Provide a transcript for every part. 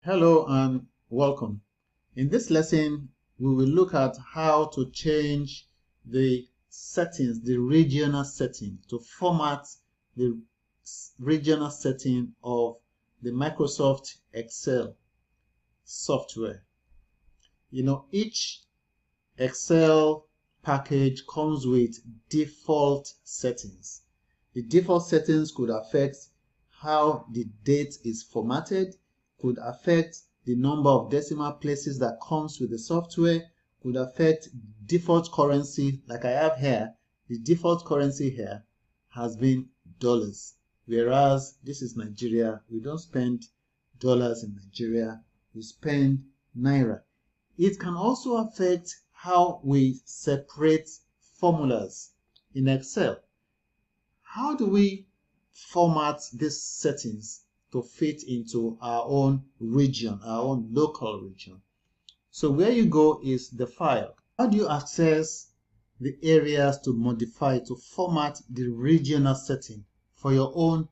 Hello and welcome. In this lesson, we will look at how to change the settings, the regional setting, to format the regional setting of the Microsoft Excel software. You know, each Excel package comes with default settings. The default settings could affect how the date is formatted, could affect the number of decimal places that comes with the software, could affect default currency. Like I have here, the default currency here has been dollars, whereas this is Nigeria. We don't spend dollars in Nigeria, we spend naira. It can also affect how we separate formulas in Excel. How do we format these settings to fit into our own region, our own local region? So where you go is the file. How do you access the areas to modify, to format the regional setting for your own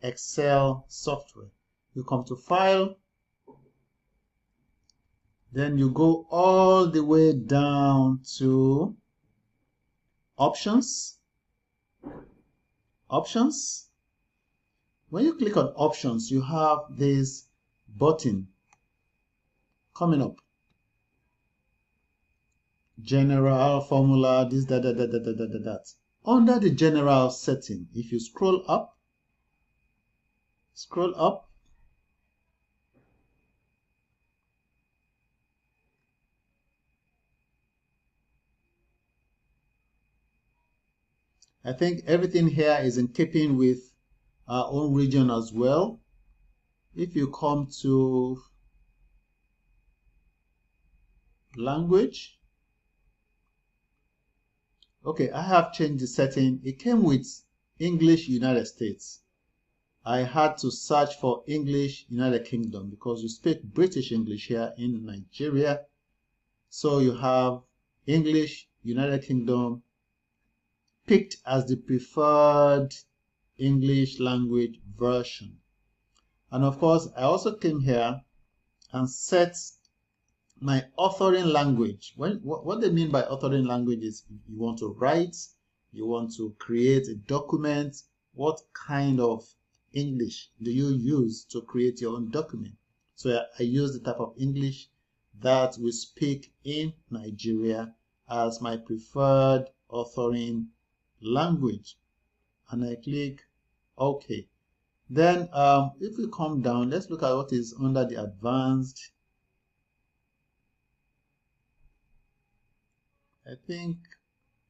Excel software? You come to File, then you go all the way down to Options. Options. When you click on Options, you have this button coming up. General formula, this, that. Under the general setting, if you scroll up, I think everything here is in keeping with our own region as well. If you come to language, okay, I have changed the setting. It came with English United States. I had to search for English United Kingdom because we speak British English here in Nigeria. So you have English United Kingdom picked as the preferred English language version. And of course, I also came here and set my authoring language. What they mean by authoring language is you want to write, you want to create a document, what kind of English do you use to create your own document? So I use the type of English that we speak in Nigeria as my preferred authoring language, and I click OK. Then if we come down, let's look at what is under the advanced. I think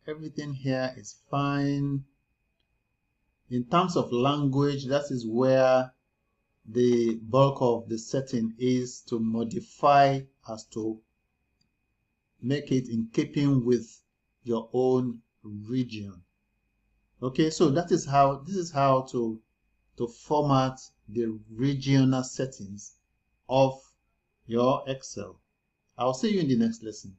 everything here is fine. In terms of language, that is where the bulk of the setting is, to modify as to make it in keeping with your own region. Okay, so this is how to format the regional settings of your Excel. I'll see you in the next lesson.